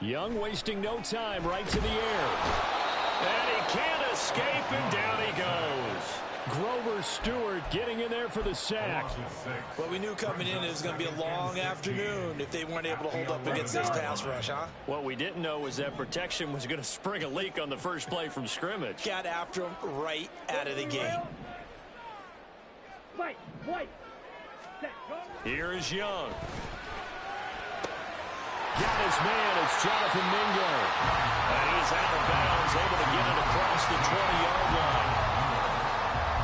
Young wasting no time, right to the air. And he can't escape, and down he goes. Grover Stewart getting in there for the sack. Well, we knew coming in it was going to be a long afternoon if they weren't able to hold up against this pass rush, huh? What we didn't know was that protection was going to spring a leak on the first play from scrimmage. Got after him right out of the gate. Here is Young. Got his man. It's Jonathan Mingo. And he's out of bounds, able to get it across the 20-yard line.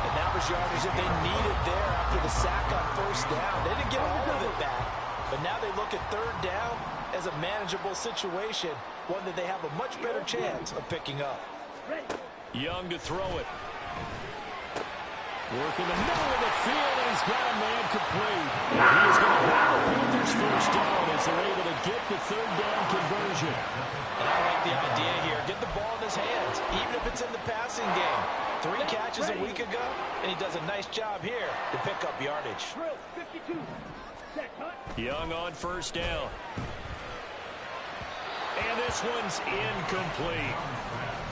And that was yardage that they needed there after the sack on first down. They didn't get all of it back, but now they look at third down as a manageable situation, one that they have a much better chance of picking up. Young to throw it. Work in the middle of the field, and he's got a man complete. He is going to have the Panthers first down as they're able to get the third down conversion. And I like the idea here. Get the ball in his hands, even if it's in the passing game. 3 catches a week ago, and he does a nice job here to pick up yardage. Young on first down. And this one's incomplete.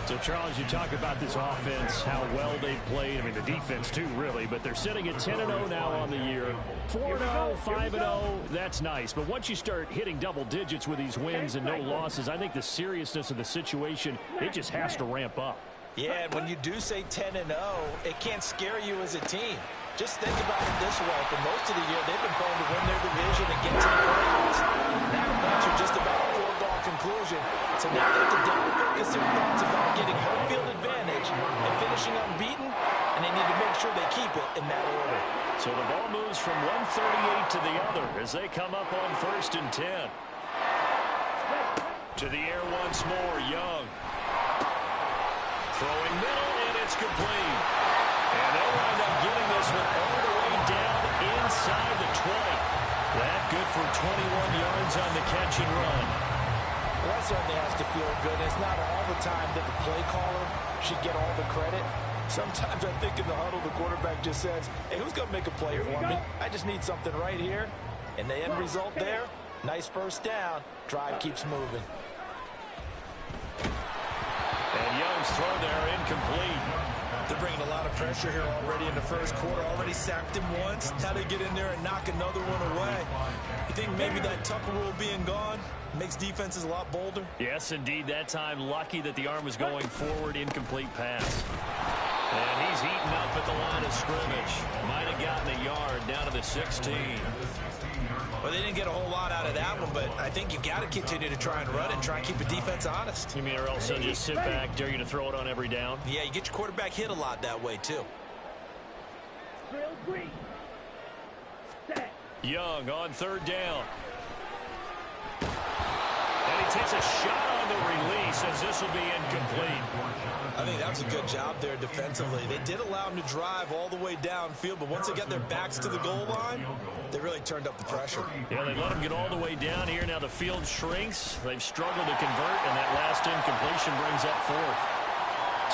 So, Charles, you talk about this offense, how well they played. I mean, the defense, too, really. But they're sitting at 10-0 now on the year. 4-0, 5-0, that's nice. But once you start hitting double digits with these wins and no losses, I think the seriousness of the situation, it just has to ramp up. Yeah, and when you do say 10-0, it can't scare you as a team. Just think about it this way. For most of the year, they've been going to win their division and get to the playoffs. Now the points are just about a foregone conclusion. So now they have to double focus their thoughts about getting home field advantage and finishing unbeaten, and they need to make sure they keep it in that order. So the ball moves from 138 to the other as they come up on 1st and 10. To the air once more, Young. Throwing middle, and it's complete. And they'll wind up getting this one all the way down inside the 20. That good for 21 yards on the catch and run. Well, that certainly has to feel good. It's not all the time that the play caller should get all the credit. Sometimes I think in the huddle, the quarterback just says, hey, who's going to make a play for me? I just need something right here. And the end result there, nice first down. Drive keeps moving. And Young's throw there incomplete. They're bringing a lot of pressure here already in the first quarter. Already sacked him once. Now they get in there and knock another one away. You think maybe that Tucker rule being gone makes defenses a lot bolder? Yes, indeed. That time, lucky that the arm was going forward. Incomplete pass. And he's eaten up at the line of scrimmage. Might have gotten a yard down to the 16. Well, they didn't get a whole lot out of that one, but I think you've got to continue to try and run and try and keep the defense honest. You mean or else they'll just sit back, dare you to throw it on every down? Yeah, you get your quarterback hit a lot that way, too. Young on third down. And he takes a shot on the release as this will be incomplete. I think that was a good job there defensively. They did allow him to drive all the way downfield, but once they got their backs to the goal line, they really turned up the pressure. Yeah, they let him get all the way down here. Now the field shrinks. They've struggled to convert, and that last incompletion brings up 4th.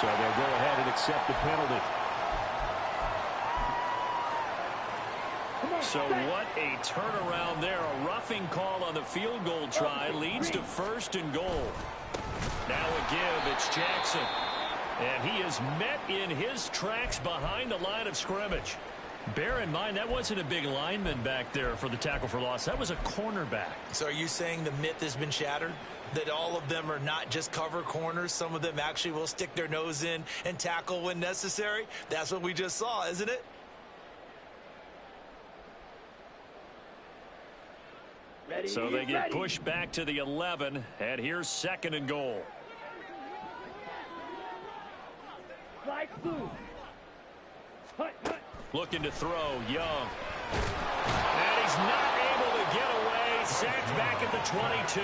So they'll go ahead and accept the penalty. So what a turnaround there. A roughing call on the field goal try leads to 1st and goal. Now a give. It's Jackson. And he is met in his tracks behind the line of scrimmage. Bear in mind, that wasn't a big lineman back there for the tackle for loss. That was a cornerback. So are you saying the myth has been shattered? That all of them are not just cover corners? Some of them actually will stick their nose in and tackle when necessary? That's what we just saw, isn't it? So they get pushed back to the 11, and here's 2nd and goal. Looking to throw, Young. And he's not able to get away. Sacked back at the 22.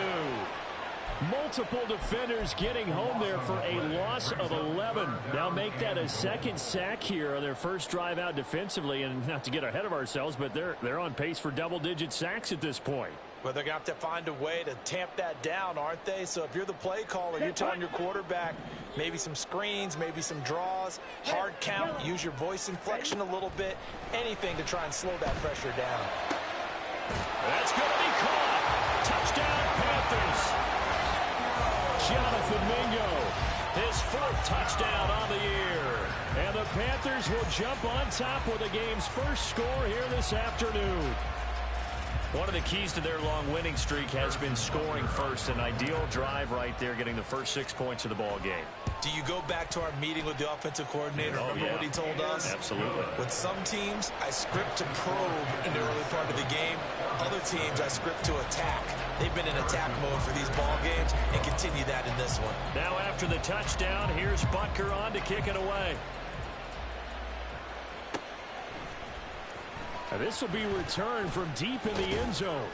Multiple defenders getting home there for a loss of 11. Now make that a 2nd sack here on their first drive out defensively. And not to get ahead of ourselves, but they're on pace for double-digit sacks at this point. Well, they're going to have to find a way to tamp that down, aren't they? So if you're the play caller, you're telling your quarterback maybe some screens, maybe some draws, hard count, use your voice inflection a little bit, anything to try and slow that pressure down. That's going to be caught. Touchdown, Panthers. his fourth touchdown on the year. And the Panthers will jump on top with the game's first score here this afternoon. One of the keys to their long winning streak has been scoring first. An ideal drive right there, getting the first 6 points of the ball game. Do you go back to our meeting with the offensive coordinator? Remember what he told us? Absolutely. With some teams, I script to probe in the early part of the game. Other teams, I script to attack. They've been in attack mode for these ball games and continue that in this one. Now after the touchdown, here's Butker on to kick it away. Now this will be returned from deep in the end zone.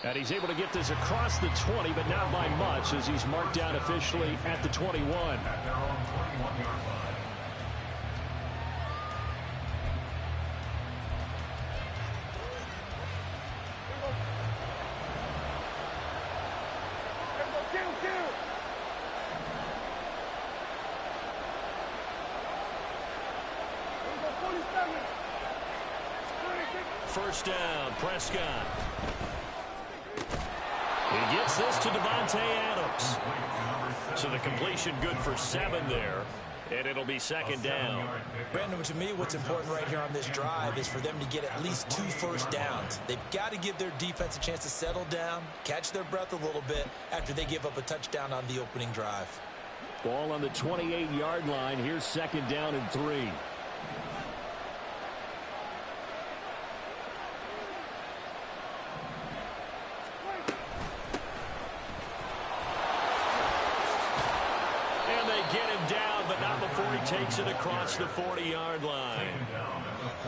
And he's able to get this across the 20, but not by much, as he's marked down officially at the 21. First down, Prescott. He gets this to Devontae Adams. So the completion good for 7 there. And it'll be second down. Brandon, to me, what's important right here on this drive is for them to get at least 2 first downs. They've got to give their defense a chance to settle down, catch their breath a little bit after they give up a touchdown on the opening drive. Ball on the 28-yard line. Here's second down and 3. Takes it across the 40-yard line.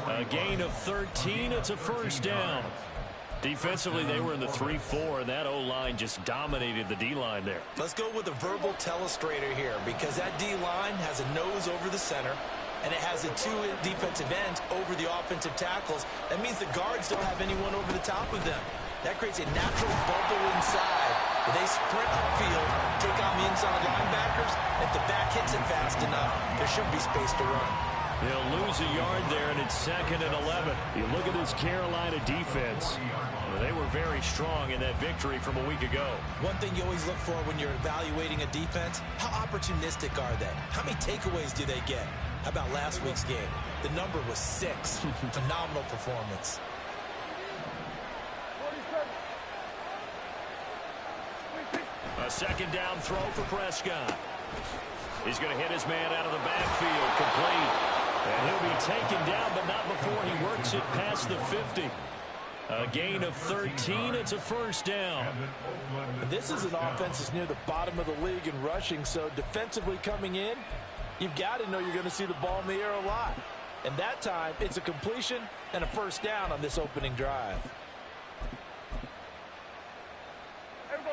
A gain of 13. It's a first down. Defensively, they were in the 3-4, and that O-line just dominated the D-line there. Let's go with a verbal telestrator here, because that D-line has a nose over the center, and it has the 2 defensive ends over the offensive tackles. That means the guards don't have anyone over the top of them. That creates a natural bubble inside where they sprint upfield, take on the inside linebackers. If the back hits it fast enough, there should be space to run. They'll lose a yard there, and it's second and 11. You look at this Carolina defense. They were very strong in that victory from a week ago. One thing you always look for when you're evaluating a defense, how opportunistic are they? How many takeaways do they get? How about last week's game? The number was 6. Phenomenal performance. A second down throw for Prescott. He's going to hit his man out of the backfield, complete. And he'll be taken down, but not before he works it past the 50. A gain of 13. It's a first down. This is an offense that's near the bottom of the league in rushing, so defensively coming in, you've got to know you're going to see the ball in the air a lot. And that time, it's a completion and a first down on this opening drive.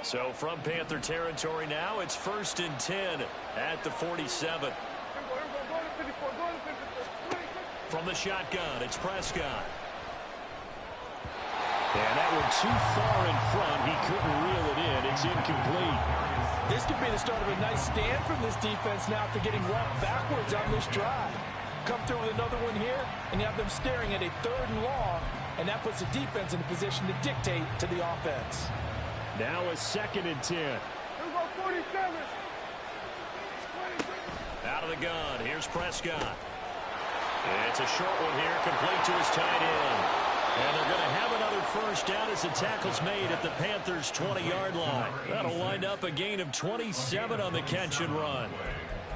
So from Panther territory now, it's first and 10 at the 47. From the shotgun, it's Prescott. And that one too far in front. He couldn't reel it in. It's incomplete. This could be the start of a nice stand from this defense now after getting walked backwards on this drive. Come through with another one here, and you have them staring at a 3rd and long, and that puts the defense in a position to dictate to the offense. Now a second and 10. Out of the gun. Here's Prescott. It's a short one here, complete to his tight end. And they're going to have another first down as the tackle's made at the Panthers' 20-yard line. That'll wind up a gain of 27 on the catch and run.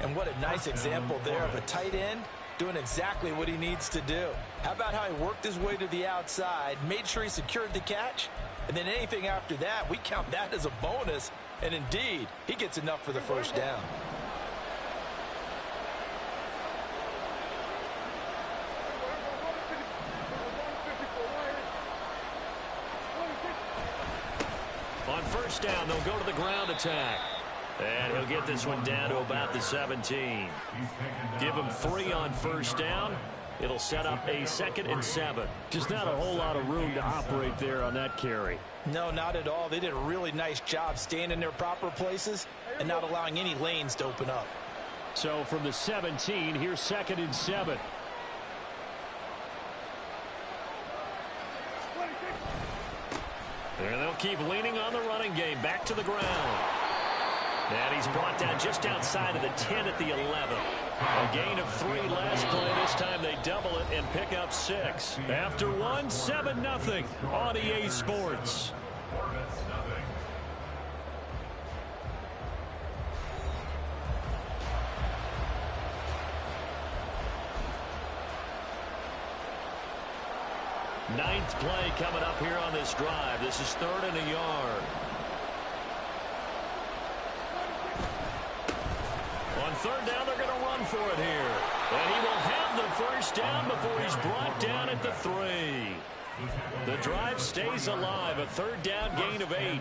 And what a nice example there of a tight end doing exactly what he needs to do. How about how he worked his way to the outside, made sure he secured the catch, and then anything after that, we count that as a bonus. And indeed, he gets enough for the first down. On first down, they'll go to the ground attack. And he'll get this one down to about the 17. Give him 3 on first down. It'll set up a 2nd and 7. Just not a whole lot of room to operate there on that carry. No, not at all. They did a really nice job staying in their proper places and not allowing any lanes to open up. So from the 17, here's 2nd and 7. And they'll keep leaning on the running game. Back to the ground. And he's brought down just outside of the 10 at the 11. A gain of 3 last play. This time they double it and pick up 6. After one, 7-0 on EA Sports. Ninth play coming up here on this drive. This is 3rd and a yard. On 3rd down, they're going to run for it here. And he will have the first down before he's brought down at the 3. The drive stays alive. A 3rd down gain of 8.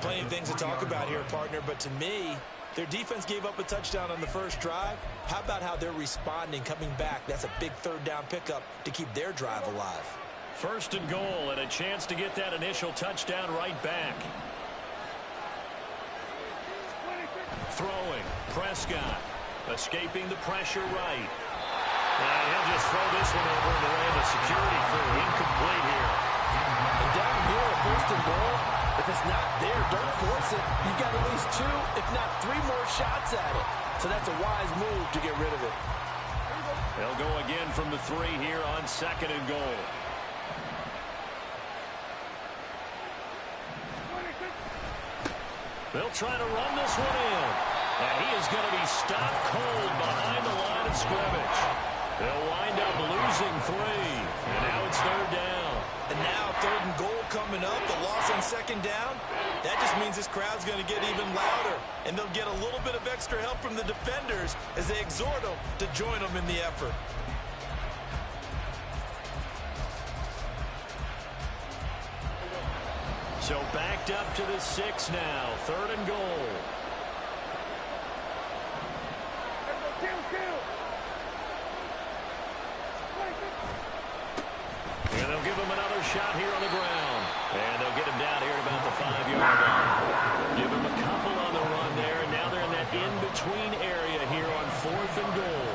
Plenty of things to talk about here, partner, but to me, their defense gave up a touchdown on the first drive. How about how they're responding, coming back? That's a big 3rd down pickup to keep their drive alive. 1st and goal, and a chance to get that initial touchdown right back. Throwing, Prescott, escaping the pressure right. And he'll just throw this one over in the way of the security crew. Incomplete here. And down here, 1st and goal, if it's not there, don't force it. You've got at least 2, if not 3 more shots at it. So that's a wise move to get rid of it. They'll go again from the 3 here on 2nd and goal. They'll try to run this one in. And he is going to be stopped cold behind the line of scrimmage. They'll wind up losing 3. And now it's 3rd down. And now 3rd and goal coming up. The loss on 2nd down. That just means this crowd's going to get even louder. And they'll get a little bit of extra help from the defenders as they exhort them to join them in the effort. So backed up to the 6 now. 3rd and goal. And they'll give him another shot here on the ground. And they'll get him down here at about the 5-yard line. Give him a couple on the run there. And now they're in that in-between area here on 4th and goal.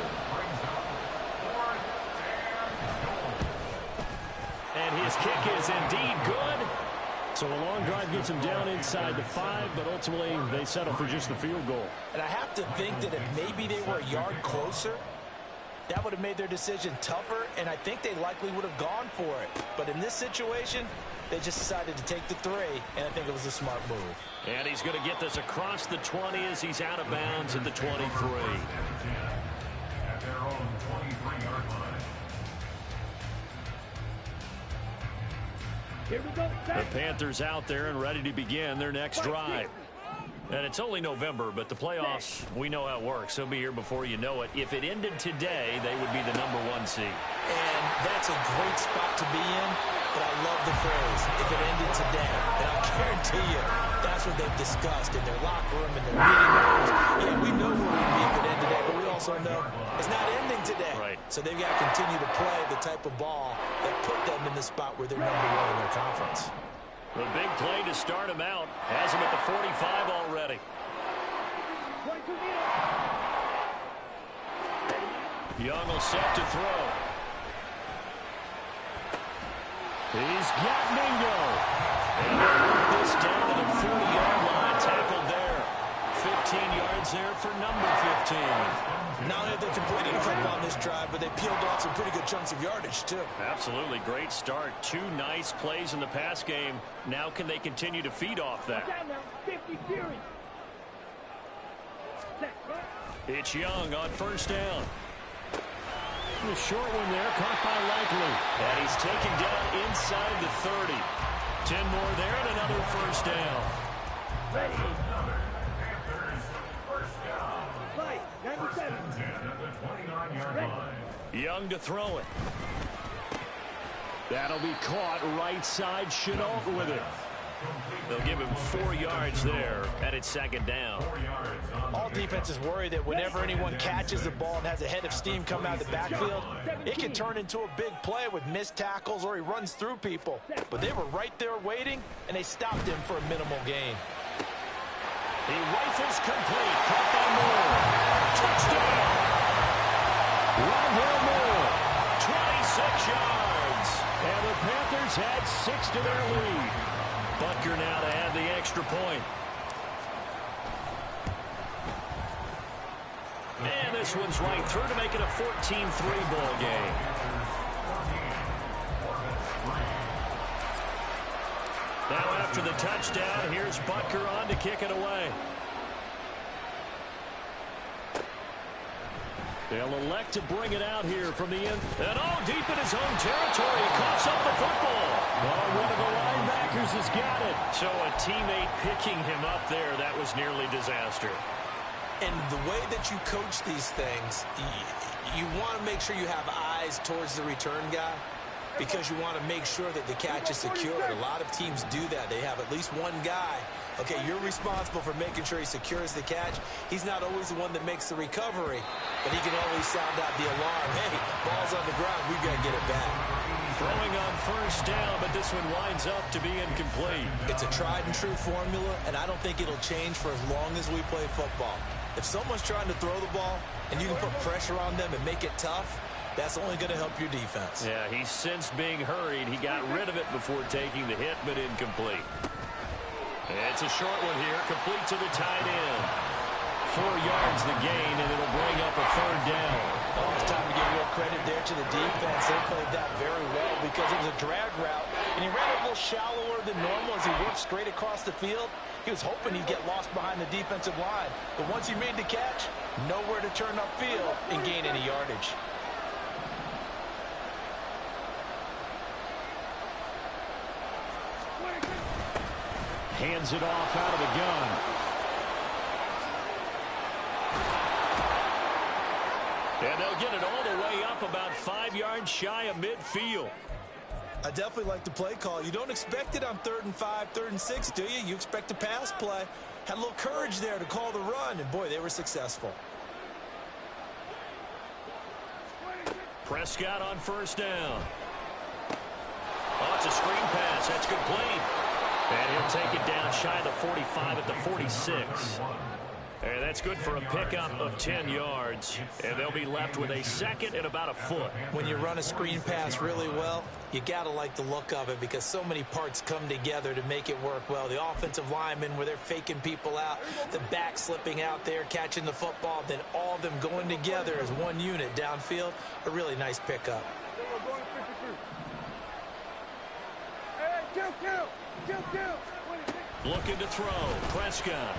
And his kick is indeed good. So a long drive gets them down inside the 5, but ultimately they settle for just the field goal. And I have to think that if maybe they were a yard closer, that would have made their decision tougher, and I think they likely would have gone for it. But in this situation, they just decided to take the 3, and I think it was a smart move. And he's going to get this across the 20 as he's out of bounds at the 23. At their own 23-yard line. The Panthers out there and ready to begin their next drive. And it's only November, but the playoffs, we know how it works. They'll be here before you know it. If it ended today, they would be the #1 seed. And that's a great spot to be in, but I love the phrase, if it ended today. And I'll guarantee you, that's what they've discussed in their locker room, in their meeting rooms. Yeah, we know where we'd be if it ended today, but we also know it's not ending today. Right. So they've got to continue to play the type of ball that put them in the spot where they're #1 in their conference. The big play to start him out has him at the 45 already. Young will set to throw. He's got Mingo. And they'll work this down to the 40-yard line. Tackled there. 15 yards there for number 15. Not only have they completed a couple on this drive, but they peeled off some pretty good chunks of yardage, too. Absolutely. Great start. 2 nice plays in the pass game. Now can they continue to feed off that? It's Young on 1st down. The short one there, caught by Likely. And he's taken down inside the 30. 10 more there and another 1st down. Young to throw it. That'll be caught right side. Chenault with it. They'll give him 4 yards there, and it's 2nd down. All defenses worry that whenever anyone catches the ball and has a head of steam coming out of the backfield, it can turn into a big play with missed tackles or he runs through people. But they were right there waiting, and they stopped him for a minimal gain. He rifles complete. Caught by Moore. Touchdown! Rondell Moore, 26 yards. And the Panthers had 6 to their lead. Butker now to add the extra point. And this one's right through to make it a 14-3 ball game. Now after the touchdown, here's Butker on to kick it away. They'll elect to bring it out here from the end. And deep in his own territory. He coughs up the football. One of the linebackers has got it. So a teammate picking him up there, that was nearly disaster. And the way that you coach these things, you want to make sure you have eyes towards the return guy, because you want to make sure that the catch is secured. A lot of teams do that. They have at least one guy. Okay, you're responsible for making sure he secures the catch. He's not always the one that makes the recovery, but he can always sound out the alarm. Hey, ball's on the ground. We've got to get it back. Throwing on first down, but this one winds up to be incomplete. It's a tried-and-true formula, and I don't think it'll change for as long as we play football. If someone's trying to throw the ball and you can put pressure on them and make it tough, that's only going to help your defense. Yeah, he's since being hurried. He got rid of it before taking the hit, but incomplete. It's a short one here, complete to the tight end. 4 yards the gain, and it'll bring up a third down. Oh, it's time to give real credit there to the defense. They played that very well because it was a drag route, and he ran a little shallower than normal as he worked straight across the field. He was hoping he'd get lost behind the defensive line, but once he made the catch, nowhere to turn upfield and gain any yardage. Hands it off out of the gun. And they'll get it all the way up about 5 yards shy of midfield. I definitely like the play call. You don't expect it on 3rd and 5, 3rd and 6, do you? You expect a pass play. Had a little courage there to call the run, and boy, they were successful. Prescott on first down. Oh, it's a screen pass. That's complete. And he'll take it down shy of the 45 at the 46. And that's good for a pickup of 10 yards. And they'll be left with a second and about a foot. When you run a screen pass really well, you got to like the look of it because so many parts come together to make it work well. The offensive linemen, where they're faking people out, the back slipping out there, catching the football, then all of them going together as one unit downfield. A really nice pickup. Looking to throw. Prescott.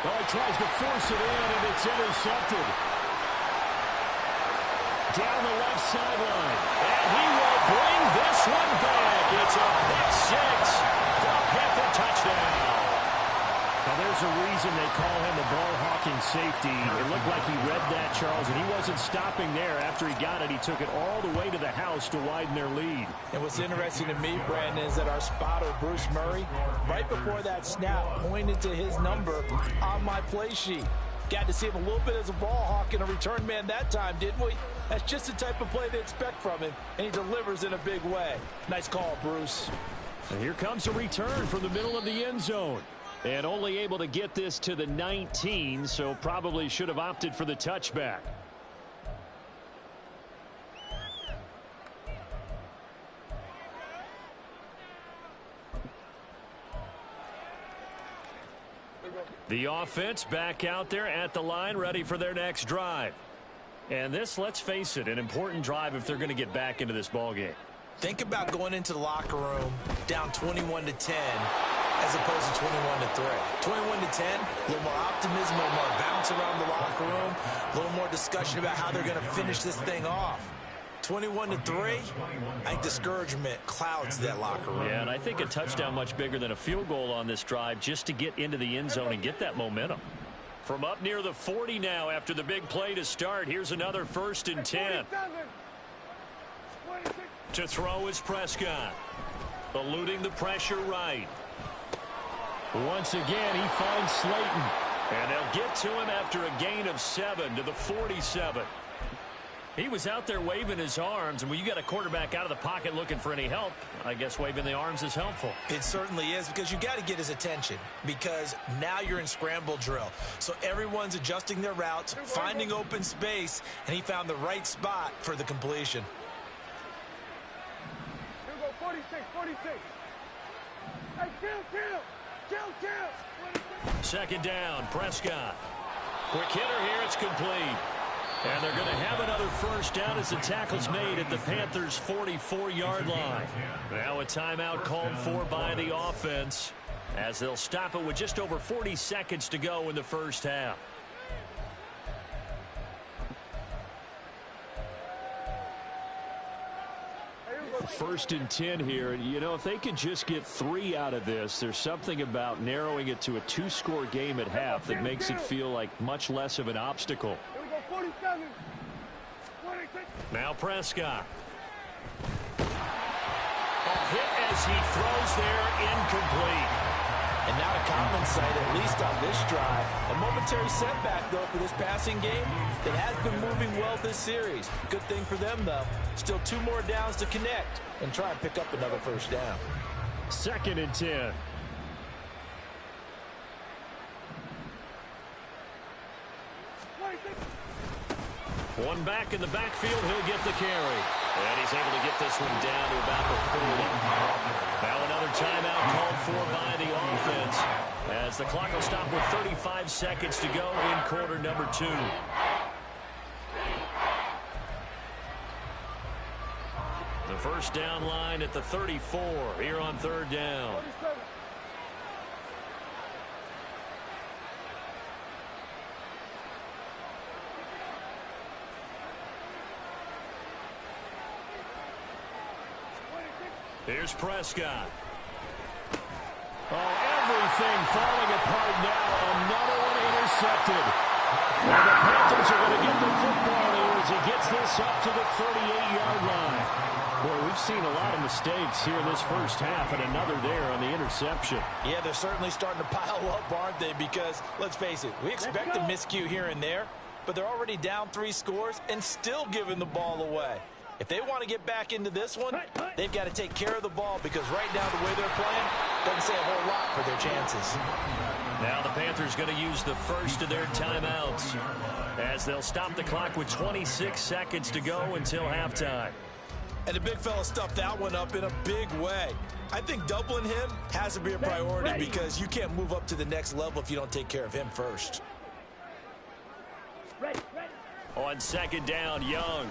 Oh, he tries to force it in, and it's intercepted. Down the left sideline. And he will bring this one back. It's a pick six. The Panther touchdown. Now, there's a reason they call him a ball-hawking safety. It looked like he read that, Charles, and he wasn't stopping there. After he got it, he took it all the way to the house to widen their lead. And what's interesting to me, Brandon, is that our spotter, Bruce Murray, right before that snap, pointed to his number on my play sheet. Got to see him a little bit as a ball hawk and a return man that time, didn't we? That's just the type of play they expect from him, and he delivers in a big way. Nice call, Bruce. And here comes a return from the middle of the end zone. And only able to get this to the 19, so probably should have opted for the touchback. The offense back out there at the line, ready for their next drive. And this, let's face it, an important drive if they're going to get back into this ballgame. Think about going into the locker room down 21-10 as opposed to 21-3. 21-10, a little more optimism, a little more bounce around the locker room, a little more discussion about how they're going to finish this thing off. 21-3, I think discouragement clouds that locker room. Yeah, and I think a touchdown much bigger than a field goal on this drive just to get into the end zone and get that momentum. From up near the 40 now after the big play to start, here's another 1st and 10. To throw is Prescott. Eluding the pressure right. Once again, he finds Slayton. And they'll get to him after a gain of 7 to the 47. He was out there waving his arms, and when you got a quarterback out of the pocket looking for any help, I guess waving the arms is helpful. It certainly is, because you got to get his attention, because now you're in scramble drill. So everyone's adjusting their routes, finding open space, and he found the right spot for the completion. Here we go, 46, 46. Hey, kill. 2nd down, Prescott. Quick hitter here, it's complete. And they're going to have another first down as the tackle's made at the Panthers' 44-yard line. Now a timeout called for by the offense as they'll stop it with just over 40 seconds to go in the first half. First and 10 here. You know, if they could just get 3 out of this, there's something about narrowing it to a 2-score game at half that makes it feel like much less of an obstacle. Now Prescott. A hit as he throws there, incomplete. And not a common sight, at least on this drive. A momentary setback, though, for this passing game that has been moving well this series. Good thing for them, though. Still 2 more downs to connect and try and pick up another first down. Second and 10. One back in the backfield, he'll get the carry. And he's able to get this one down to about the 40. Now another timeout called for by the offense as the clock will stop with 35 seconds to go in quarter number 2. The first down line at the 34 here on third down. Here's Prescott. Oh, everything falling apart now. Another one intercepted. Well, the Panthers are going to get the football here as he gets this up to the 38-yard line. Boy, we've seen a lot of mistakes here in this first half, and another there on the interception. Yeah, they're certainly starting to pile up, aren't they? Because, let's face it, we expect a miscue here and there, but they're already down 3 scores and still giving the ball away. If they want to get back into this one, they've got to take care of the ball because right now the way they're playing doesn't say a whole lot for their chances. Now the Panthers going to use the first of their timeouts as they'll stop the clock with 26 seconds to go until halftime. And the big fella stuffed that one up in a big way. I think doubling him has to be a priority because you can't move up to the next level if you don't take care of him first. On second down, Young.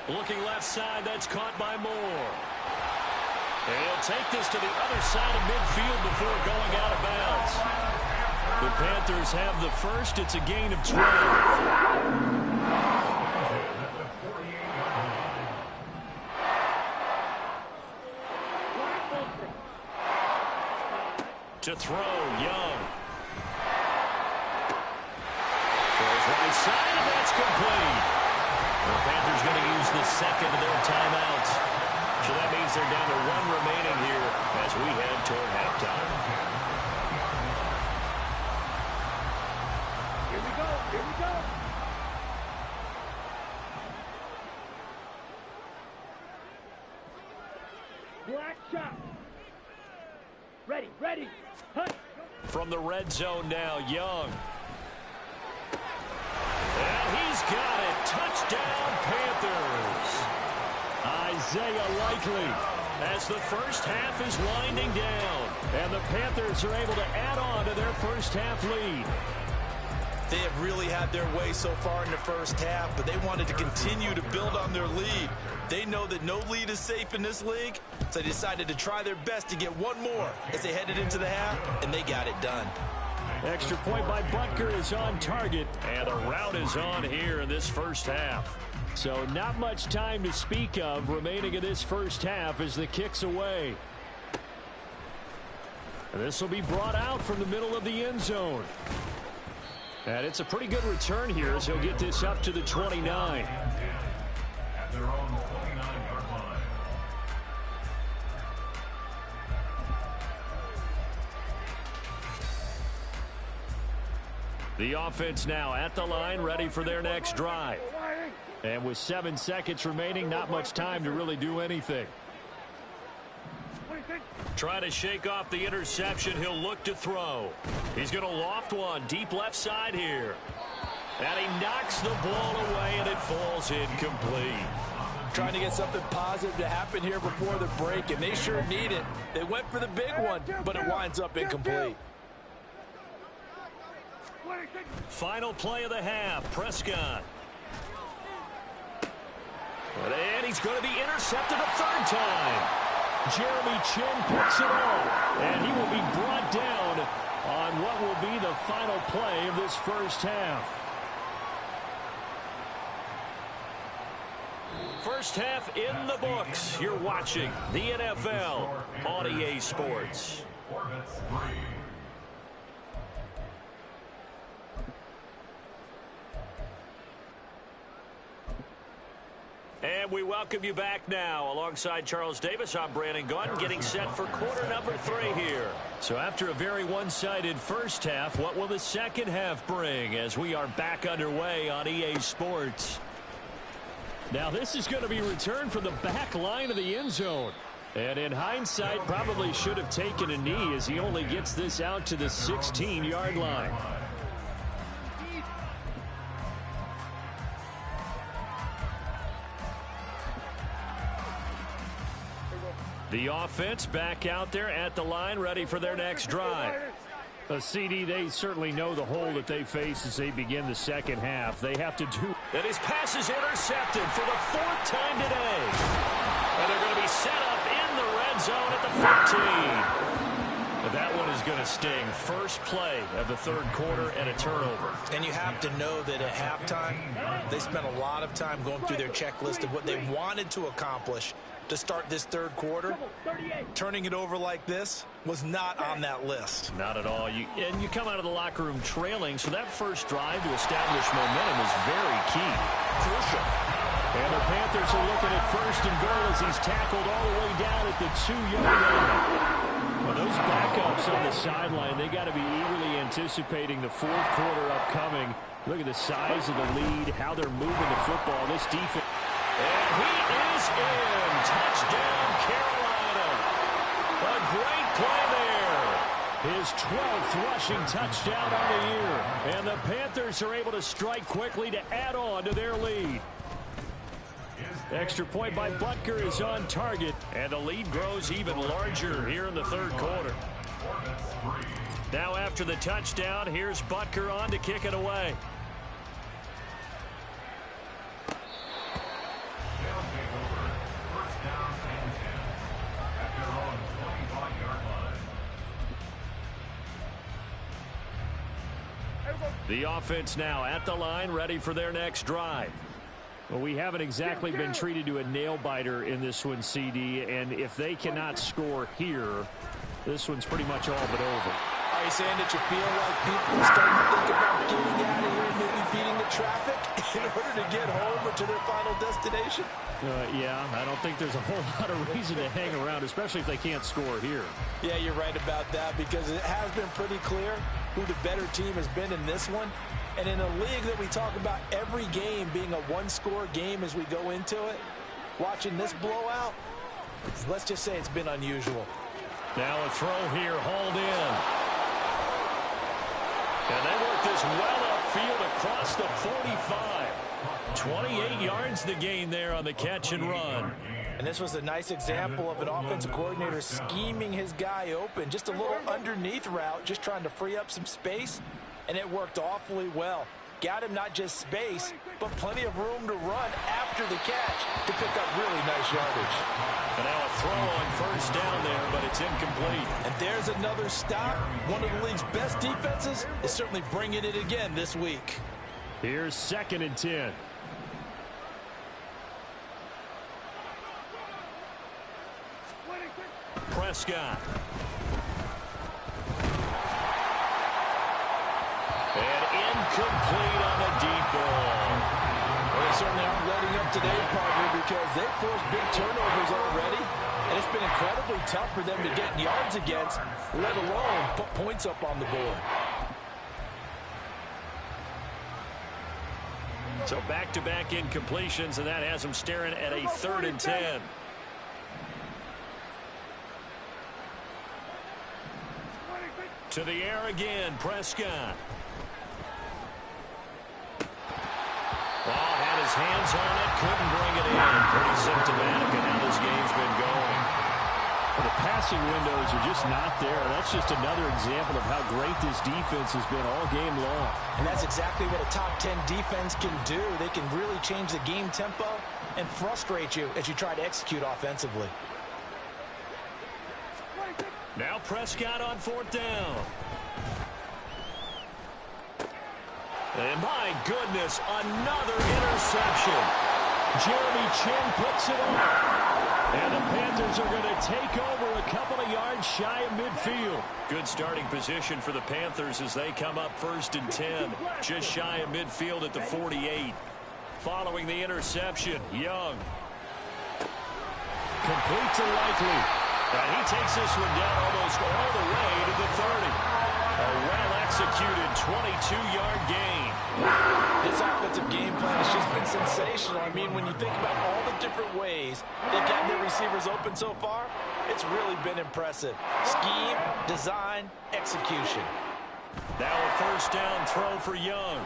Looking left side, that's caught by Moore. And he'll take this to the other side of midfield before going out of bounds. The Panthers have the first. It's a gain of 12. To throw, Young. Throws right side, and that's complete. The Panthers going to use the second of their timeouts. So that means they're down to 1 remaining here as we head toward halftime. Here we go. Here we go. Black shot. Ready. Hunt. From the red zone now, Young. And he's got it. Touchdown, Panthers. Isaiah Likely as the first half is winding down. And the Panthers are able to add on to their first half lead. They have really had their way so far in the first half, but they wanted to continue to build on their lead. They know that no lead is safe in this league, so they decided to try their best to get one more as they headed into the half, and they got it done. Extra point by Butker is on target, and the route is on here in this first half. So not much time to speak of remaining in this first half as the kick's away. And this will be brought out from the middle of the end zone. And it's a pretty good return here as he'll get this up to the 29. At their own 29-yard line. The offense now at the line, ready for their next drive. And with 7 seconds remaining, not much time to really do anything. Trying to shake off the interception. He'll look to throw. He's going to loft one deep left side here. And he knocks the ball away, and it falls incomplete. Trying to get something positive to happen here before the break, and they sure need it. They went for the big one, but it winds up incomplete. Final play of the half, Prescott. And he's going to be intercepted a third time. Jeremy Chin picks it off, and he will be brought down on what will be the final play of this first half. First half in the books. You're watching the NFL on EA Sports. And we welcome you back now. Alongside Charles Davis, I'm Brandon Gaudin, getting set for quarter number 3 here. So after a very one-sided first half, what will the second half bring as we are back underway on EA Sports? Now this is going to be returned from the back line of the end zone. And in hindsight, probably should have taken a knee as he only gets this out to the 16-yard line. The offense back out there at the line, ready for their next drive. A CD, they certainly know the hole that they face as they begin the second half. They have to do. And his pass is intercepted for the 4th time today. And they're going to be set up in the red zone at the 15. But that one is going to sting. First play of the third quarter and a turnover. And you have to know that at halftime, they spent a lot of time going through their checklist of what they wanted to accomplish to start this third quarter. Turning it over like this was not on that list. Not at all. You come out of the locker room trailing, so that first drive to establish momentum is very key. Crucial. And the Panthers are looking at first and goal as he's tackled all the way down at the 2-yard line. Well, those backups on the sideline, they got to be eagerly anticipating the fourth quarter upcoming. Look at the size of the lead, how they're moving the football. This defense. And he is in. Touchdown, Carolina. A great play there. His 12th rushing touchdown on the year. And the Panthers are able to strike quickly to add on to their lead. Extra point by Butker is on target. And the lead grows even larger here in the third quarter. Now after the touchdown, here's Butker on to kick it away. The offense now at the line, ready for their next drive. Well, we haven't exactly been treated to a nail-biter in this one, CD, and if they cannot score here, this one's pretty much all but over. Are you saying that you feel like people are starting to think about getting out of here and maybe beating the traffic in order to get home or to their final destination? Yeah, I don't think there's a whole lot of reason to hang around, especially if they can't score here. Yeah, you're right about that because it has been pretty clear who the better team has been in this one. And in a league that we talk about every game being a one-score game as we go into it, watching this blowout, let's just say it's been unusual. Now a throw here, hauled in. And they work this well upfield across the 45. 28 yards the gain there on the catch and run. And this was a nice example of an offensive coordinator scheming his guy open. Just a little underneath route, just trying to free up some space. And it worked awfully well. Got him not just space, but plenty of room to run after the catch to pick up really nice yardage. And now a throw on first down there, but it's incomplete. And there's another stop. One of the league's best defenses is certainly bringing it again this week. Here's 2nd and 10. Prescott. And incomplete on the deep ball. Well, they certainly aren't letting up today, partner, because they've forced big turnovers already. And it's been incredibly tough for them to get yards against, let alone put points up on the board. So back-to-back incompletions, and that has them staring at a 3rd and 10. To the air again, Prescott. Had his hands on it, couldn't bring it in. Pretty symptomatic of how this game's been going. Well, the passing windows are just not there. That's just another example of how great this defense has been all game long. And that's exactly what a top 10 defense can do. They can really change the game tempo and frustrate you as you try to execute offensively. Now Prescott on 4th down. And my goodness, another interception. Jeremy Chin puts it on. And the Panthers are going to take over a couple of yards shy of midfield. Good starting position for the Panthers as they come up 1st and 10. Just shy of midfield at the 48. Following the interception, Young. Complete to Likely. And he takes this one down almost all the way to the 30. A well-executed 22-yard gain. This offensive game plan has just been sensational. I mean, when you think about all the different ways they've gotten their receivers open so far, it's really been impressive. Scheme, design, execution. Now a 1st down throw for Young.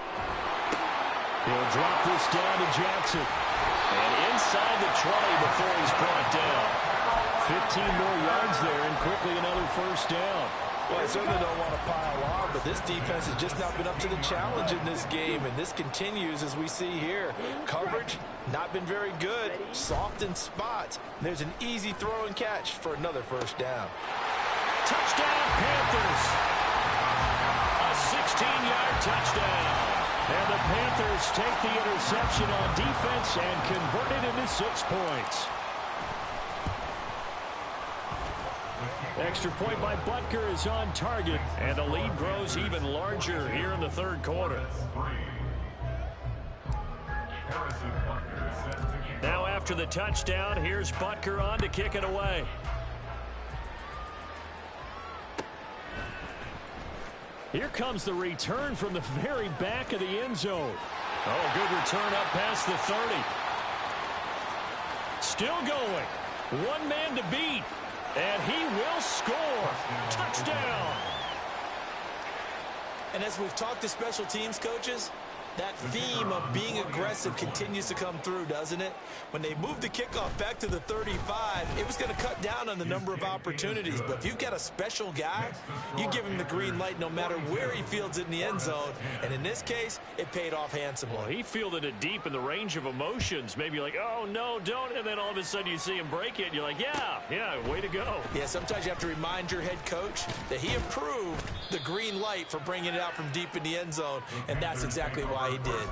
He'll drop this down to Jackson. And inside the 20 before he's brought down. 15 more yards there and quickly another 1st down. Well, I certainly don't want to pile on, but this defense has just not been up to the challenge in this game, and this continues as we see here. Coverage, not been very good, soft in spots. There's an easy throw and catch for another 1st down. Touchdown, Panthers! A 16-yard touchdown. And the Panthers take the interception on defense and convert it into 6 points. Extra point by Butker is on target, and the lead grows even larger here in the 3rd quarter. Now after the touchdown, here's Butker on to kick it away. Here comes the return from the very back of the end zone. Oh, good return up past the 30. Still going. One man to beat. And he will score. Touchdown. And as we've talked to special teams coaches, that theme of being aggressive continues to come through, doesn't it? When they moved the kickoff back to the 35, it was going to cut down on the number of opportunities. But if you've got a special guy, you give him the green light no matter where he fields it in the end zone. And in this case, it paid off handsomely. Well, he fielded it deep in the range of emotions. Maybe like, oh, no, don't. And then all of a sudden you see him break it. And you're like, yeah, way to go. Yeah, sometimes you have to remind your head coach that he approved the green light for bringing it out from deep in the end zone. And that's exactly why he did.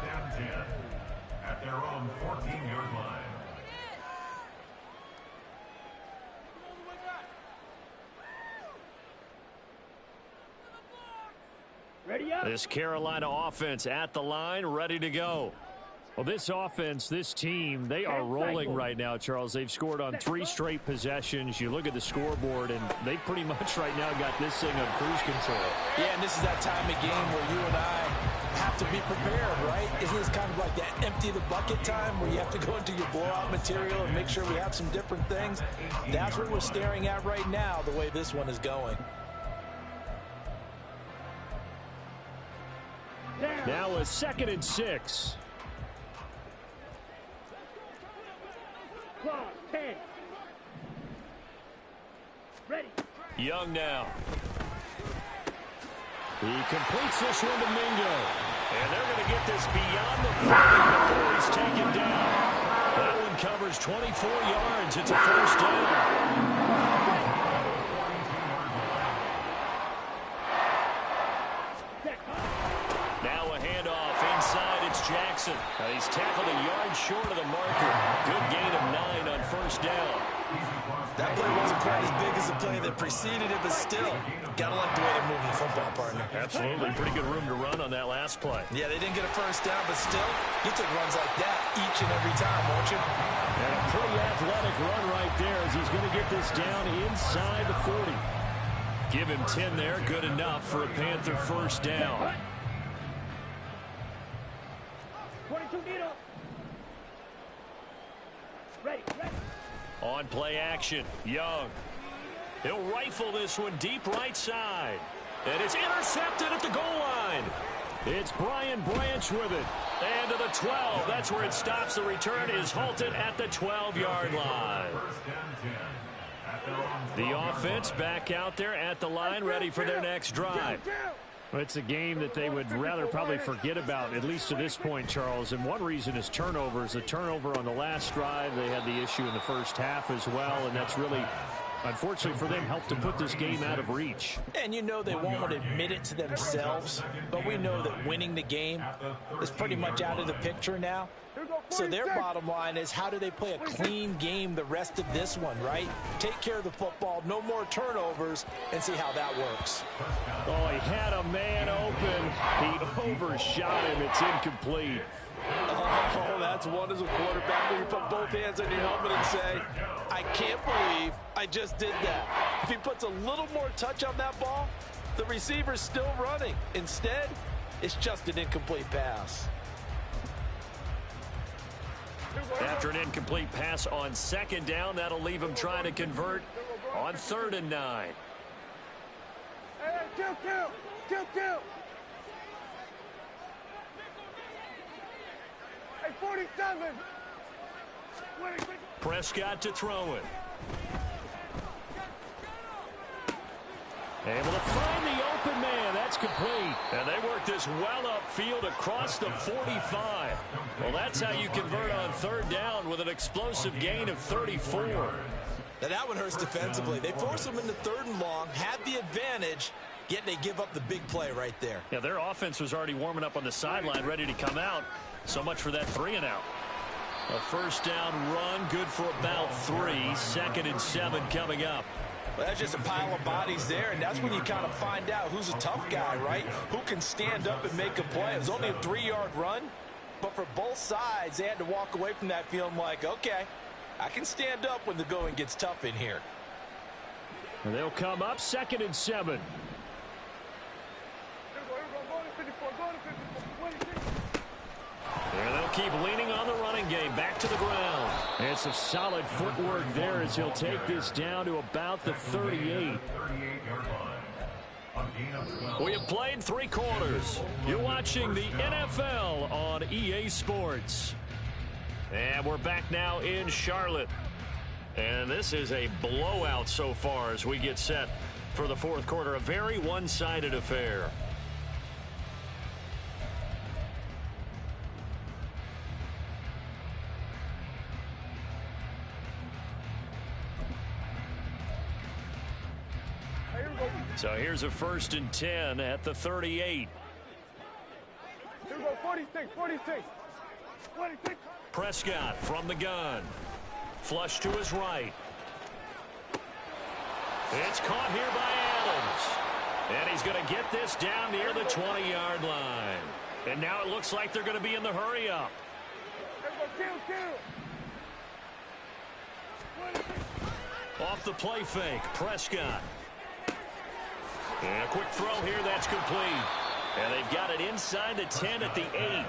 At their own 14-yard line. Ready up. This Carolina offense at the line, ready to go. Well, this offense, this team, they are rolling right now, Charles. They've scored on 3 straight possessions. You look at the scoreboard, and they pretty much right now got this thing on cruise control. Yeah, and this is that time of game where you and I have to be prepared, right? Isn't this kind of like that empty the bucket time where you have to go into your blowout material and make sure we have some different things? That's what we're staring at right now, the way this one is going. Now a 2nd and 6. Clock, 10. Ready. Young now. He completes this one to Mingo. And they're going to get this beyond the 40 before he's taken down. That one covers 24 yards. It's a 1st down. Now a handoff inside. It's Jackson. He's tackled a yard short of the marker. Good gain of 9 on 1st down. That play wasn't quite as big as the play that preceded it, but still, gotta like the way they're moving the football, partner. Absolutely. Pretty good room to run on that last play. Yeah, they didn't get a 1st down, but still, you took runs like that each and every time, won't you? And a pretty athletic run right there as he's going to get this down inside the 40. Give him 10 there. Good enough for a Panther 1st down. 22 needle. Ready. On play action, Young. He'll rifle this one deep right side. And it's intercepted at the goal line. It's Brian Branch with it. And to the 12. That's where it stops. The return is halted at the 12-yard line. 1st and 10 at The offense back out there at the line, ready for their next drive. Well, it's a game that they would rather probably forget about, at least to this point, Charles. And one reason is turnovers. A turnover on the last drive. They had the issue in the first half as well, and that's really, unfortunately for them, helped to put this game out of reach. And you know they won't want to admit it to themselves, but we know that winning the game is pretty much out of the picture now. So their bottom line is, how do they play a clean game the rest of this one, right? Take care of the football, no more turnovers, and see how that works. Oh, he had a man open. He overshot him. It's incomplete. Oh, that's one as a quarterback where you put both hands on your helmet and say, I can't believe I just did that. If he puts a little more touch on that ball, the receiver's still running. Instead, it's just an incomplete pass. After an incomplete pass on second down, that'll leave him trying to convert on 3rd and 9. Hey, kill. Hey, 47. Prescott to throw it. Able to find the open man. That's complete. And they work this well upfield across the 45. Well, that's how you convert on 3rd down with an explosive gain of 34. Now that one hurts defensively. They force them into 3rd and long, had the advantage, yet they give up the big play right there. Yeah, their offense was already warming up on the sideline, ready to come out. So much for that 3-and-out. A 1st down run, good for about 3. 2nd and 7 coming up. Well, that's just a pile of bodies there, and that's when you kind of find out who's a tough guy, right? Who can stand up and make a play. It was only a 3-yard run, but for both sides, they had to walk away from that feeling like, okay, I can stand up when the going gets tough in here. And they'll come up 2nd and 7. And they'll keep leaning on the running game. Back to the ground. And some solid footwork there as he'll take this down to about the 38. We have played 3 quarters. You're watching the NFL on EA Sports. And we're back now in Charlotte. And this is a blowout so far as we get set for the 4th quarter. A very one-sided affair. So here's a 1st and 10 at the 38. Here we go, 46. Prescott from the gun. Flush to his right. It's caught here by Adams. And he's going to get this down near the 20-yard line. And now it looks like they're going to be in the hurry-up. Off the play fake, Prescott. And a quick throw here, that's complete. And they've got it inside the 10 at the 8.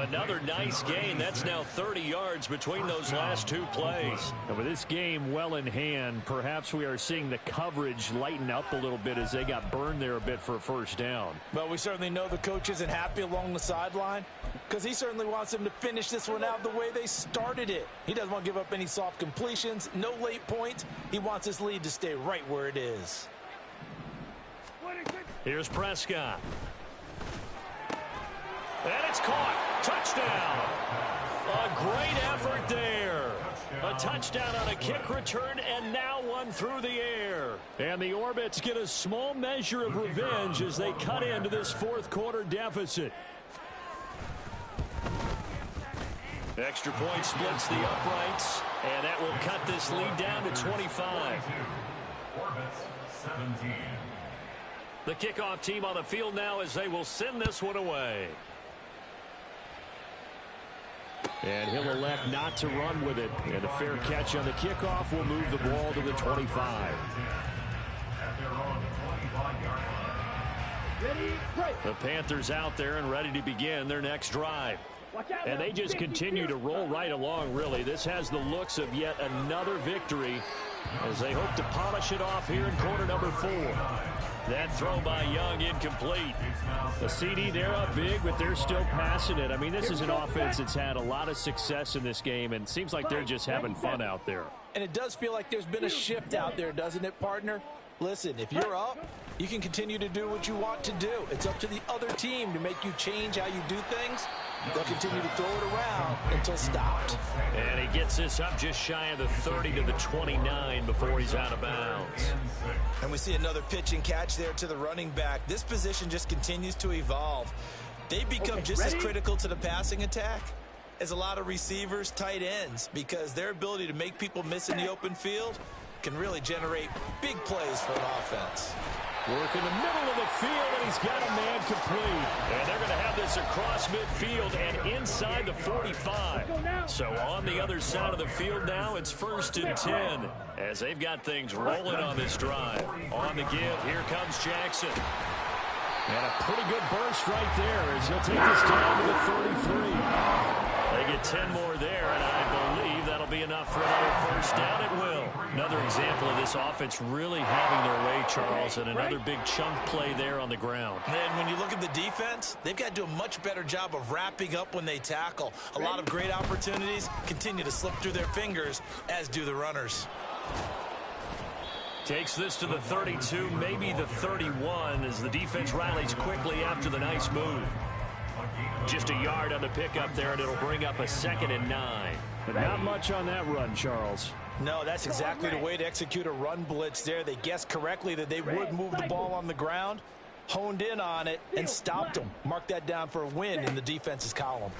Another nice gain. That's now 30 yards between those last 2 plays. And with this game well in hand, perhaps we are seeing the coverage lighten up a little bit as they got burned there a bit for a 1st down. Well, we certainly know the coach isn't happy along the sideline because he certainly wants them to finish this one out the way they started it. He doesn't want to give up any soft completions, no late points. He wants his lead to stay right where it is. Here's Prescott. And it's caught. Touchdown. A great effort there. A touchdown on a kick return, and now one through the air. And the Orbits get a small measure of revenge as they cut into this 4th quarter deficit. Extra point splits the uprights, and that will cut this lead down to 25. Orbits 17. The kickoff team on the field now as they will send this one away. And he'll elect not to run with it. And a fair catch on the kickoff will move the ball to the 25. The Panthers out there and ready to begin their next drive. And they just continue to roll right along, really. This has the looks of yet another victory as they hope to polish it off here in quarter number 4. That throw by Young incomplete. The CD, they're up big, but they're still passing it. I mean, this is an offense that's had a lot of success in this game, and it seems like they're just having fun out there. And it does feel like there's been a shift out there, doesn't it, partner? Listen, if you're up, you can continue to do what you want to do. It's up to the other team to make you change how you do things. They'll continue to throw it around until stopped. And he gets this up just shy of the 30 to the 29 before he's out of bounds. And we see another pitch and catch there to the running back. This position just continues to evolve. They become just as critical to the passing attack as a lot of receivers, tight ends, because their ability to make people miss in the open field can really generate big plays for an offense. Work in the middle of the field, and he's got a man complete. And they're going to have this across midfield and inside the 45. So on the other side of the field now, it's 1st and 10 as they've got things rolling on this drive. On the give, here comes Jackson. And a pretty good burst right there as he'll take this down to the 33. They get 10 more there, and I believe that'll be enough for another first down. It will. Another example of this offense really having their way, Charles, and another big chunk play there on the ground. And when you look at the defense, they've got to do a much better job of wrapping up when they tackle. A lot of great opportunities continue to slip through their fingers, as do the runners. Takes this to the 32, maybe the 31, as the defense rallies quickly after the nice move. Just a yard on the pickup there, and it'll bring up a 2nd and 9. But not much on that run, Charles. No, that's exactly the way to execute a run blitz there. They guessed correctly that they would move the ball on the ground, honed in on it, and stopped them. Mark that down for a win in the defense's column.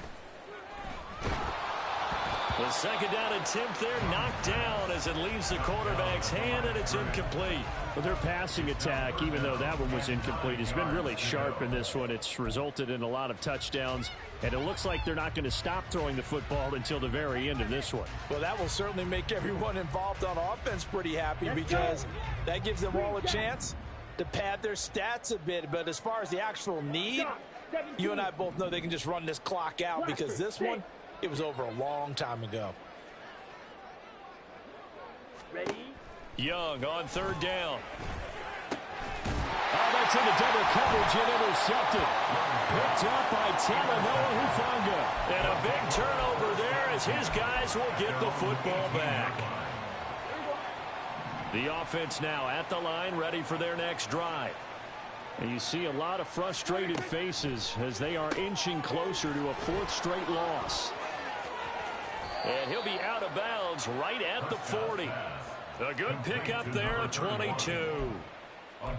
The 2nd down attempt there knocked down as it leaves the quarterback's hand, and it's incomplete. But their passing attack, even though that one was incomplete, has been really sharp in this one. It's resulted in a lot of touchdowns, and it looks like they're not going to stop throwing the football until the very end of this one. Well, that will certainly make everyone involved on offense pretty happy, because that gives them all a chance to pad their stats a bit. But as far as the actual need, you and I both know they can just run this clock out, because this one, it was over a long time ago. Ready? Young on 3rd down. Oh, that's into double coverage and intercepted. Picked up by Talanoa Hufanga. And a big turnover there as his guys will get the football back. The offense now at the line, ready for their next drive. And you see a lot of frustrated faces as they are inching closer to a 4th straight loss. And he'll be out of bounds right at the 40. A good pickup there at 22.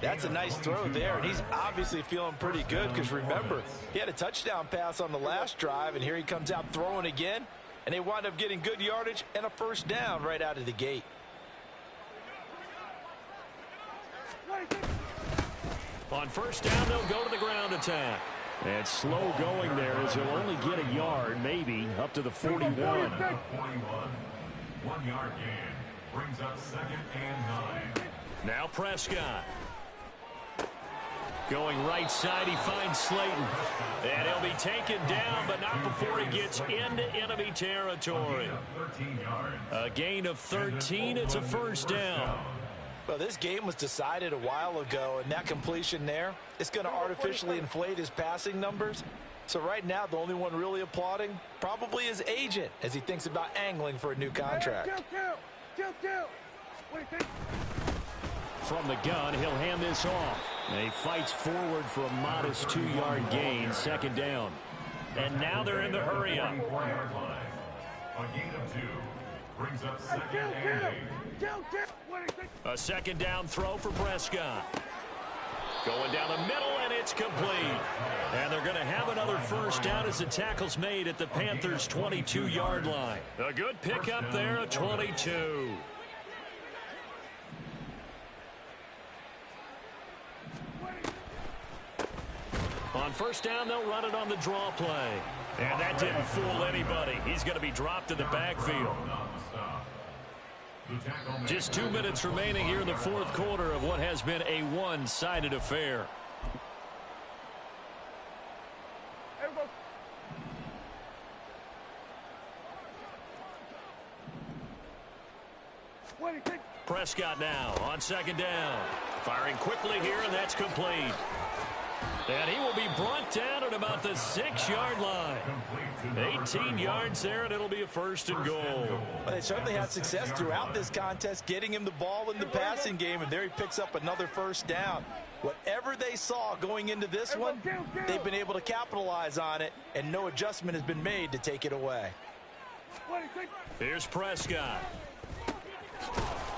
That's a nice throw there, and he's obviously feeling pretty good, because remember, he had a touchdown pass on the last drive, and here he comes out throwing again, and they wind up getting good yardage and a 1st down right out of the gate. On 1st down, they'll go to the ground attack. And slow going there as he'll only get a yard, maybe, up to the 41. 41. 1 yard gain brings up 2nd and 9. Now Prescott. Going right side, he finds Slayton. And he'll be taken down, but not before he gets into enemy territory. A gain of 13, it's a 1st down. Well, this game was decided a while ago, and that completion there, it's going to artificially inflate his passing numbers. So right now, the only one really applauding probably his agent as he thinks about angling for a new contract. From the gun, he'll hand this off. And he fights forward for a modest 2-yard gain, 2nd down. And now they're in the hurry-up. A gain of 2 brings up 2nd and 8. A 2nd down throw for Prescott. Going down the middle, and it's complete. And they're going to have another 1st down as the tackle's made at the Panthers' 22-yard line. A good pickup there at 22. On 1st down, they'll run it on the draw play. And that didn't fool anybody. He's going to be dropped in the backfield. Just 2 minutes remaining here in the 4th quarter of what has been a one-sided affair. Prescott now on second down. Firing quickly here, and that's complete. And he will be brought down at about the 6-yard line. 18 yards there, and it'll be a first and goal. Well, they certainly had success throughout this contest, getting him the ball in the passing game, and there he picks up another first down. Whatever they saw going into this one, they've been able to capitalize on it, and no adjustment has been made to take it away. Here's Prescott.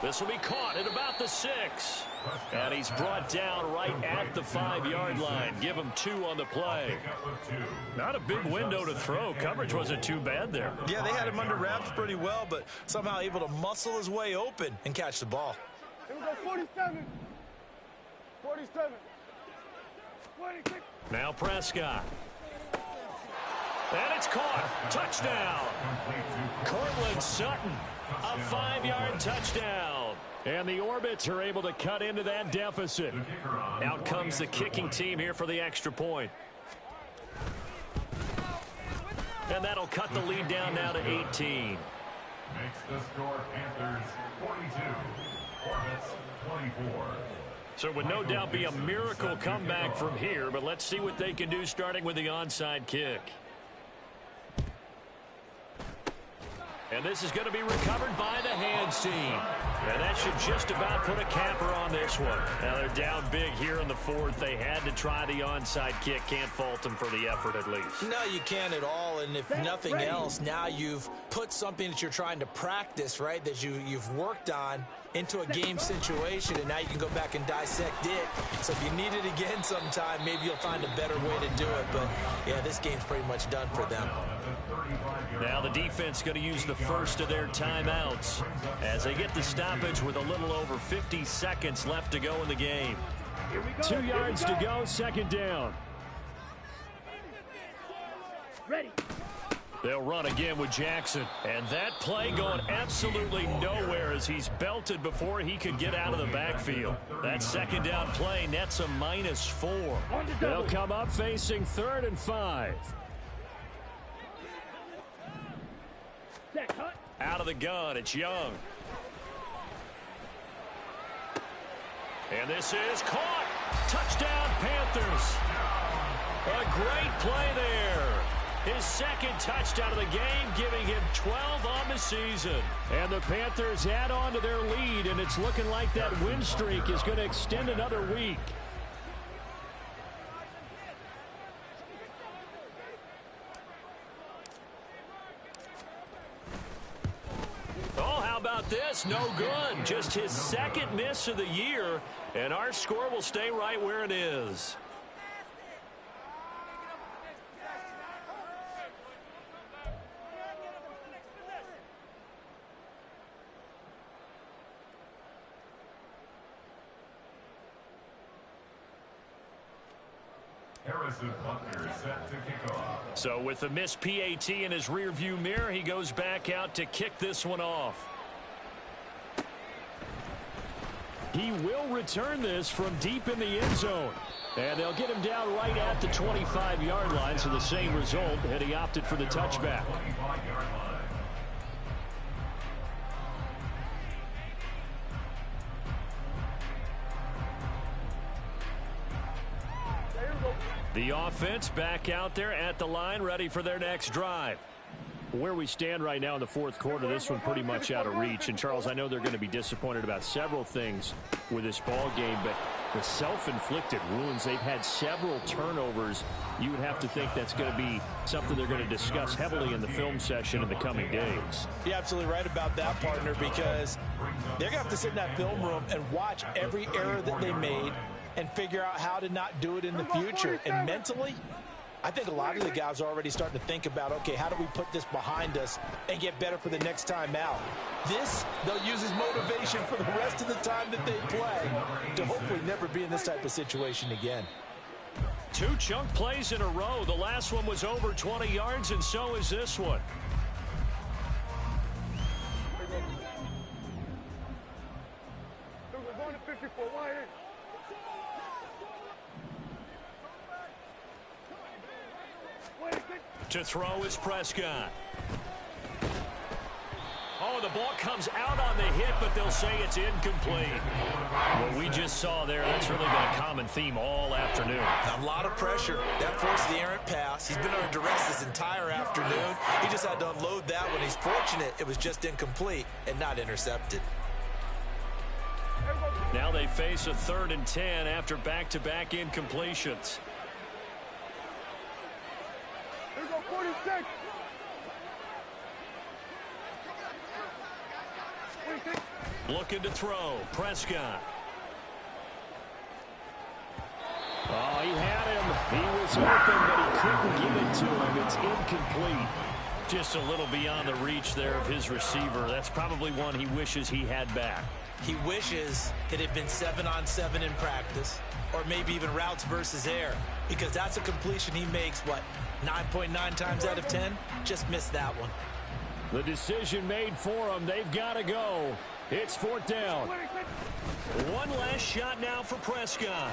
This will be caught at about the 6. And he's brought down right at the 5-yard line. Give him 2 on the play. Not a big window to throw. Coverage wasn't too bad there. Yeah, they had him under wraps pretty well, but somehow able to muscle his way open and catch the ball. Here we go, 47. 47. 26. Now Prescott. And it's caught. Touchdown. Cortland Sutton. A 5-yard touchdown. And the Orbits are able to cut into that deficit. Out comes the kicking team here for the extra point. And that'll cut the lead down now to 18. Makes the score Panthers 42, Orbits 24. So it would no doubt be a miracle comeback from here, but let's see what they can do starting with the onside kick. And this is going to be recovered by the hands team. And that should just about put a capper on this one. Now they're down big here in the 4th. They had to try the onside kick. Can't fault them for the effort at least. No, you can't at all. And if nothing else, now you've put something that you're trying to practice, right, that you've worked on into a game situation, and now you can go back and dissect it. So if you need it again sometime, maybe you'll find a better way to do it. But, yeah, this game's pretty much done for them. Now the defense going to use the first of their timeouts as they get the stoppage with a little over 50 seconds left to go in the game. 2 yards to go, second down. Ready. They'll run again with Jackson. And that play going absolutely nowhere as he's belted before he could get out of the backfield. That second down play nets a -4. They'll come up facing 3rd and 5. Out of the gun, it's Young. And this is caught. Touchdown, Panthers. A great play there. His second touchdown of the game, giving him 12 on the season. And the Panthers add on to their lead, and it's looking like that win streak is going to extend another week. Oh, how about this? No good. Just his second miss of the year, and our score will stay right where it is. Harrison Butker set to kick off. So with the missed PAT in his rearview mirror, he goes back out to kick this one off. He will return this from deep in the end zone. And they'll get him down right at the 25-yard line, so the same result, and he opted for the touchback. 25-yard line. The offense back out there at the line, ready for their next drive. Where we stand right now in the 4th quarter, this one pretty much out of reach. And, Charles, I know they're going to be disappointed about several things with this ball game, but the self-inflicted wounds, they've had several turnovers. You would have to think that's going to be something they're going to discuss heavily in the film session in the coming days. You're absolutely right about that, partner, because they're going to have to sit in that film room and watch every error that they made and figure out how to not do it in the future. And mentally, I think a lot of the guys are already starting to think about, okay, how do we put this behind us and get better for the next time out? This, they'll use as motivation for the rest of the time that they play to hopefully never be in this type of situation again. 2 chunk plays in a row. The last one was over 20 yards, and so is this one. We're going to 54. Wide in. To throw is Prescott. Oh, the ball comes out on the hit, but they'll say it's incomplete. What we just saw there, that's really been a common theme all afternoon. A lot of pressure. That forced the errant pass. He's been under duress this entire afternoon. He just had to unload that one. He's fortunate it was just incomplete and not intercepted. Now they face a 3rd and 10 after back-to-back incompletions. Here we go, 46. 46. Looking to throw. Prescott. Oh, he had him. He was open, but he couldn't get it to him. It's incomplete. Just a little beyond the reach there of his receiver. That's probably one he wishes he had back. He wishes it had been 7-on-7 in practice, or maybe even routes versus air, because that's a completion he makes, 9.9 times out of 10? Just missed that one. The decision made for him. They've got to go. It's 4th down. One last shot now for Prescott.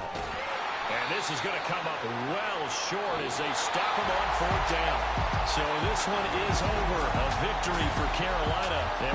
And this is going to come up well short as they stop him on 4th down. So this one is over. A victory for Carolina. And